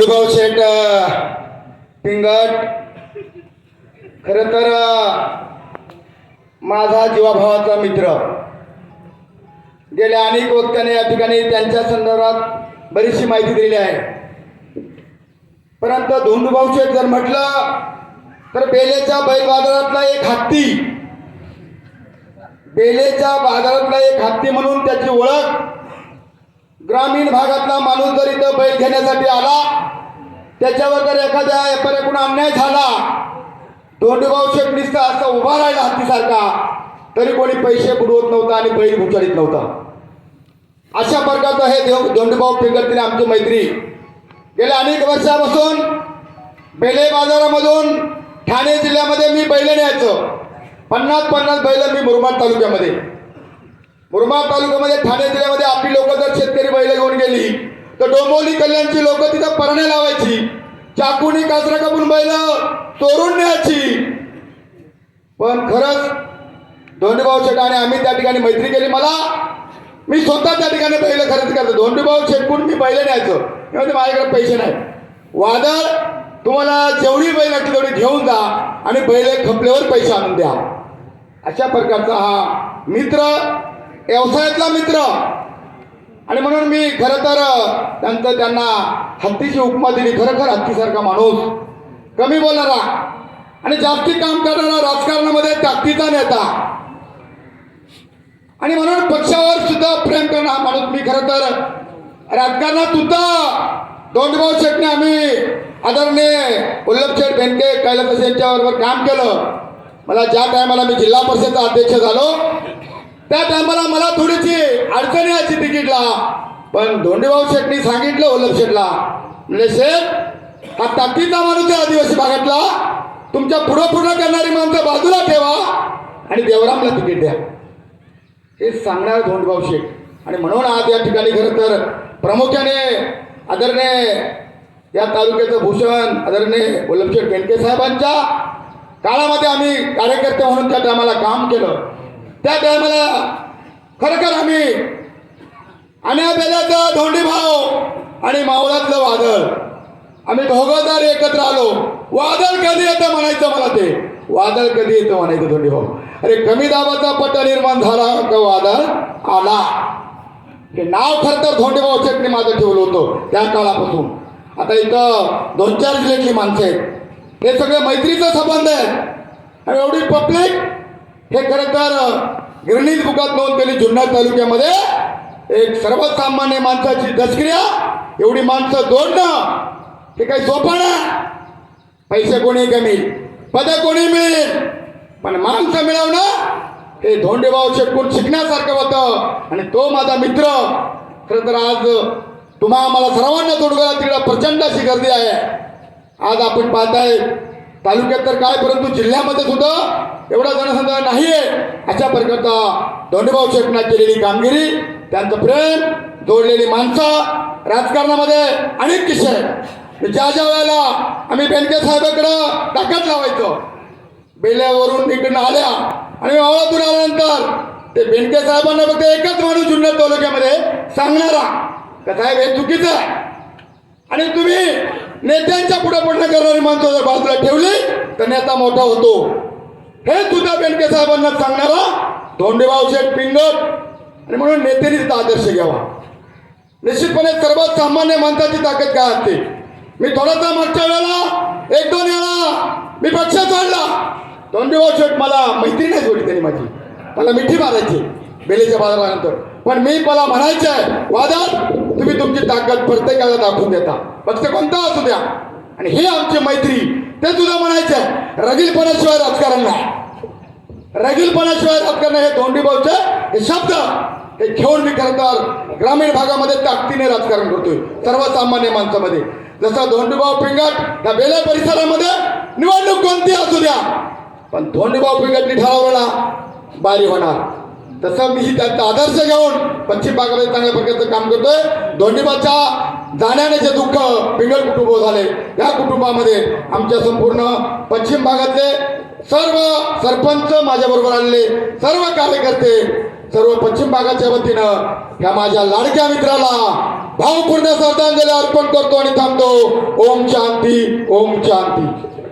भाऊ शेठ पिंगट खरं तर माझा जीवाभावाचा मित्र गेल्या अनेक वक्त्याने या ठिकाणी त्यांच्या संदर्भात बरीचशी माहिती दिली आहे. परंतु धोंडूभाऊ शेठ जर म्हटलं तर बेलेच्या बैल बाजारातला एक हत्ती, बेलेच्या बाजारातला एक हत्ती म्हणून त्याची ओळख. ग्रामीण भागातला माणूस जर इथं बैल घेण्यासाठी आला, त्याच्यावर जर एखाद्या व्यापाऱ्याकडून अन्याय झाला, धोंडूभाऊ शेठ नुसता असा उभा राहिला हत्तीसारखा, तरी कोणी पैसे बुडवत नव्हता आणि बैल भुचाळीत नव्हता. अशा प्रकारचं हे धोंडूभाऊ पिंगटने आमची मैत्री गेल्या अनेक वर्षापासून बेले बाजारामधून ठाणे जिल्ह्यामध्ये मी बैल न्यायचो. 50 बैल मी मुरबाड तालुक्यामध्ये ठाणे जिल्ह्यामध्ये आपली लोक जर शेतकरी बैल घेऊन गेली तर डोंबिवली कल्याणची लोक तिथं परणे लावायची, चाकूनी कासरा कापून बैल चोरून न्यायची. पण खरंच धोंडूभाऊ शेठ आणि आम्ही त्या ठिकाणी मैत्री केली. मी स्वतः त्या ठिकाणी बैल खरेदी करतो. धोंडूभाऊ शेठकडून मी बैल न्यायचो. म्हणजे माझ्याकडे पैसे नाही. वादळ तुम्हाला जेवढी बैल लागली तेवढी घेऊन जा आणि बैल खपल्यावर पैसे आणून द्या. अशा प्रकारचा हा मित्र, व्यवसायातला मित्र. आणि म्हणून मी खरं तर त्यांना हत्तीची उपमा दिली. खरोखर हत्तीसारखा माणूस, कमी बोलणारा आणि जास्ती काम करणारा, राजकारणामध्ये ताकदीचा नेता आणि म्हणून पक्षावर सुद्धा प्रेम करणारा माणूस. मी खरं तर राजकारणात सुद्धा धोंडूभाऊ शेठने आम्ही आदरणीय वल्लभ शेठ बेनके कैलास यांच्याबरोबर काम केलं. मला ज्या टायमाला मी जिल्हा परिषदेचा अध्यक्ष झालो त्या टायमाला मला थोडीशी अडचण यायची तिकीटला. पण धोंडूभाऊ शेठनी सांगितलं वल्लभ शेठला, म्हणजे शेठ हा ताकदीचा माणूस आहे आदिवासी भागातला, तुमच्या पुढं करणारी माणसं बाजूला ठेवा आणि देवरामला तिकीट द्या. हे सांगणार धोंडूभाऊ शेठ. आणि म्हणून आज या ठिकाणी खरं तर प्रामुख्याने आदरणीय या तालुक्याचं भूषण आदरणीय वल्लभ शेठ बेनके साहेबांच्या काळामध्ये आम्ही कार्यकर्ते म्हणून त्या टायमाला काम केलं. त्या टायमाला खरोखर आम्ही बेल्याचं धोंडूभाऊ आणि मावळातलं वादळ, आम्ही दोघं जर एकत्र आलो, वादळ कधी येतं म्हणायचं, मला ते वादळ कधी येतं म्हणायचं धोंडूभाऊ. अरे कमी दाबाचा पट्टा निर्माण झाला का वादळ आला. हे नाव खरं तर धोंडूभाऊ शेठने माझं ठेवलं होतं त्या काळापासून. आता इथं 2-4 जिल्ह्यातली माणसं आहेत, हे सगळे मैत्रीचा संबंध आहे. आणि एवढी पब्लिक, हे खरं तर गिरणीज बुकात नोंद केली. जुन्नर तालुक्यामध्ये एक सर्वसामान्य माणसाची दशक्रिया, एवढी माणसं जोडणं हे काही सोपं नाही. पैसे कोणी कमी, पद कोणी मिळेल, पण माणसं मिळवणं हे धोंडूभाऊ शेठकडून शिकण्यासारखं होतं. आणि तो माझा मित्र. खरं तर आज आम्हाला सर्वांना तोडगाला तिकडं प्रचंड अशी गर्दी आहे. आज आपण पाहताय तालुक्यात तर काय, परंतु जिल्ह्यामध्ये सुद्धा एवढा जनसंख्या नाही आहे. अशा प्रकारचा धोंडूभाऊ शेठने केलेली कामगिरी, त्यांचं प्रेम, जोडलेली माणसं, राजकारणामध्ये अनेक किस्से आहेत. ज्या वेळेला आम्ही बेनके साहेबांकडं ताकद लावायचो, बेल्यावरून इकडनं आल्या आणि मावळातून आल्यानंतर ते बेनके साहेबांना फक्त एकच माणूस जुन्नर तालुक्यामध्ये सांगणारा का साहेब हे चुकीचं आहे. आणि तुम्ही नेत्यांच्या पुढे पडणं करणारी माणसं जर बाजूला ठेवली तर नेता मोठा होतो. हे सुद्धा बेनके साहेबांना सांगणारा धोंडूभाऊ शेठ पिंगट. आणि म्हणून नेत्यांनी तिथं आदर्श घ्यावा. निश्चितपणे सर्वात सामान्य माणसाची ताकद काय असते. मी थोडासा मागच्या वेळेला 1-2 वेळा मी पक्ष सोडला. धोंडूभाऊ शेठ मला मैत्री नाही सोडली त्यांनी माझी, मला मिठी मारायची बेलेच्या बाजारानंतर. पण मी मला म्हणायचं आहे, वादात तुम्ही तुमची ताकद प्रत्येकाला दाखवून देता, पक्ष कोणता असू द्या. आणि हे आमची मैत्री, ते तुला म्हणायचं आहे. रगीलपणाशिवाय राजकारण नाही, रगीलपणाशिवाय राजकारण. हे धोंडूभाऊचे हे शब्द हे घेऊन मी खरं तर ग्रामीण भागामध्ये ताकदीने राजकारण करतोय, सर्वसामान्य माणसामध्ये. जसं धोंडूभाऊ पिंगट या बेले परिसरामध्ये निवडणूक कोणती असू द्या, पण धोंडूभाऊ पिंगटनी ठरवलेला बारी होणार. तसं मी त्यांचा आदर्श घेऊन पश्चिम भागामध्ये चांगल्या प्रकारचं काम करतोय. धोंडूभाऊच्या जाण्याने जे दुःख पिंगट कुटुंब झाले, या कुटुंबामध्ये आमच्या संपूर्ण पश्चिम भागातले सर्व सरपंच माझ्याबरोबर आलेले, सर्व कार्यकर्ते, सर्व पश्चिम भागाच्या वतीनं ह्या माझ्या लाडक्या मित्राला भावपूर्ण श्रद्धांजली अर्पण करतो आणि थांबतो. ओम शांती, ओम शांती.